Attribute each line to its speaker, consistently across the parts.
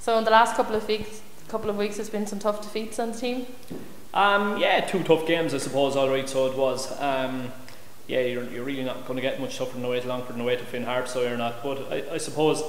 Speaker 1: So in the last couple of weeks, there's been some tough defeats on the team.
Speaker 2: Yeah, 2 tough games, I suppose. All right, so it was. Yeah, you're really not going to get much tougher than away to Longford and away to Finn Harp, so you're not. But I suppose,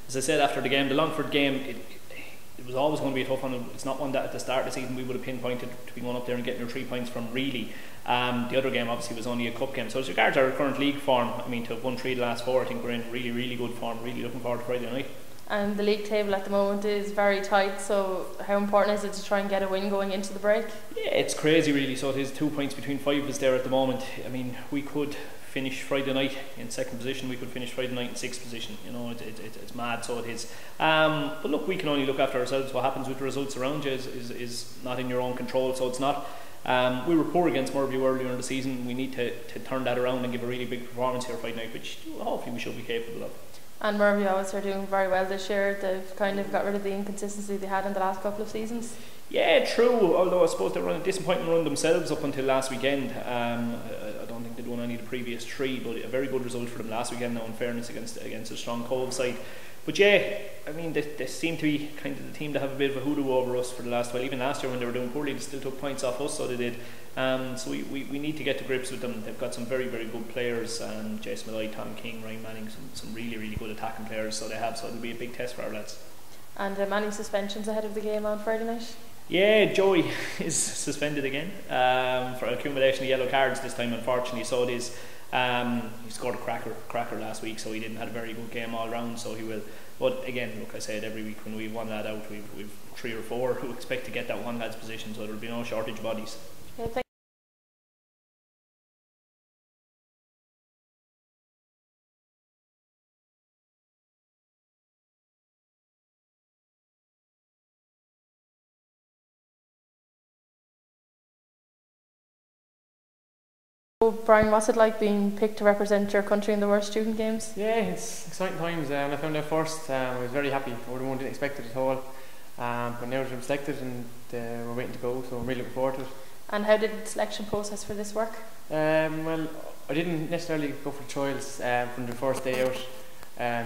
Speaker 2: as I said after the game, the Longford game, it was always going to be a tough one. It's not one that at the start of the season we would have pinpointed to be going up there and getting your 3 points from, really. The other game obviously was only a cup game. So as regards our current league form, I mean, to have won 3 the last 4, I think we're in really, really good form. Really looking forward to Friday night. And
Speaker 1: the league table at the moment is very tight, so how important is it to try and get a win going into the break?
Speaker 2: Yeah, it's crazy really. So it is 2 points between 5 of us there at the moment. I mean, we could finish Friday night in 2nd position, we could finish Friday night in 6th position. You know, it's mad, so it is. But look, we can only look after ourselves. What happens with the results around you is not in your own control, so it's not. We were poor against Mervue earlier in the season. We need to turn that around and give a really big performance here Friday night, which hopefully we should be capable of.
Speaker 1: And Mervue obviously are doing very well this year. They've kind of got rid of the inconsistency they had in the last couple of seasons.
Speaker 2: Yeah, true. Although I suppose they run a disappointing run themselves up until last weekend. I don't think they'd won any of the previous 3, but a very good result for them last weekend. Now, in fairness, against a strong Cove side. But yeah, I mean, they seem to be kind of the team that have a bit of a hoodoo over us for the last while. Even last year when they were doing poorly, they still took points off us, so they did. So we need to get to grips with them. They've got some very, very good players. Jason Malloy, Tom King, Ryan Manning, some really, really good attacking players. So they have. So it'll be a big test for our lads.
Speaker 1: And many suspensions ahead of the game on Friday night.
Speaker 2: Yeah, Joey is suspended again for accumulation of yellow cards this time, unfortunately. So it is. He scored a cracker last week, so he didn't have a very good game all round. So he will. But again, look, I said every week when we have one lad out, we've 3 or 4 who expect to get that one lad's position. So there will be no shortage of bodies.
Speaker 1: Yeah, Brian, what's it like being picked to represent your country in the World Student Games?
Speaker 3: Yeah, it's exciting times. When I found out first, I was very happy. I didn't expect it at all. But now that I'm selected and we're waiting to go, so I'm really looking forward to it.
Speaker 1: And how did the selection process for this work?
Speaker 3: Well, I didn't necessarily go for the trials from the first day out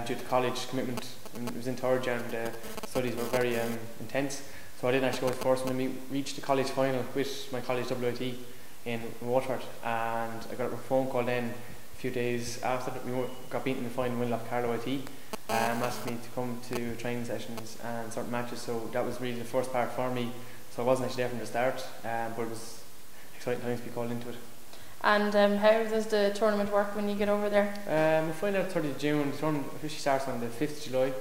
Speaker 3: due to college commitment. It was in third year and the studies were very intense. So I didn't actually go to the first one. We reached the college final with my college WIT in Waterford, and I got a phone call then a few days after that we got beaten in the final win off Carlow IT, asked me to come to training sessions and certain matches, so that was really the first part for me. So I wasn't actually there from the start, but it was exciting times to be called into it.
Speaker 1: And how does the tournament work when you get over there?
Speaker 3: We find out 30th of June, the tournament officially starts on the 5th of July.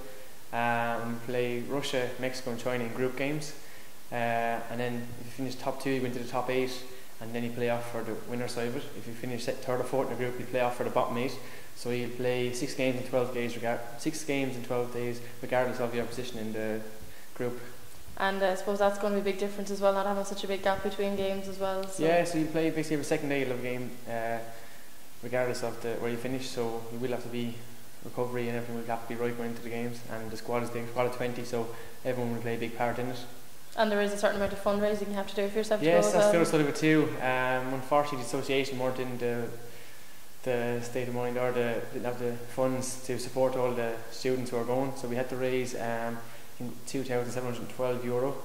Speaker 3: We play Russia, Mexico and China in group games, and then if you finish top 2 you go into the top 8, and then you play off for the winner side of it. If you finish 3rd or 4th in the group, you play off for the bottom 8. So you'll play 6 games in 12 days, 6 games in 12 days, regardless of your position in the group.
Speaker 1: And I suppose that's going to be a big difference as well, not having such a big gap between games as well. So.
Speaker 3: Yeah, so you play basically every second day you'll have a game, regardless of where you finish. So you will have to be recovery and everything will have to be right going into the games. And the squad is the squad of 20, so everyone will play a big part in it.
Speaker 1: And there is a certain amount of fundraising you have to do for yourself.
Speaker 3: Yes,
Speaker 1: to go
Speaker 3: that's
Speaker 1: as
Speaker 3: the
Speaker 1: well.
Speaker 3: other side of it too. Unfortunately, the association weren't in the state of mind or didn't have the funds to support all the students who are going. So we had to raise €2,712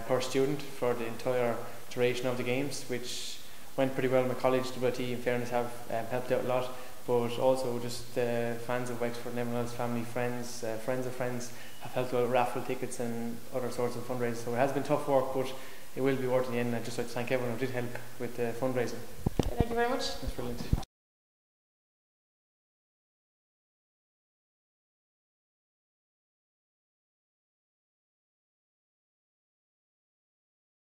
Speaker 3: per student for the entire duration of the games, which went pretty well. My college, WT, in fairness, have helped out a lot. But also just fans of Wexford and everyone else, family, friends, friends of friends have helped out with raffle tickets and other sorts of fundraising. So it has been tough work, but it will be worth it in the end. I'd just like to thank everyone who did help with the fundraising.
Speaker 1: Thank you very much.
Speaker 3: That's brilliant.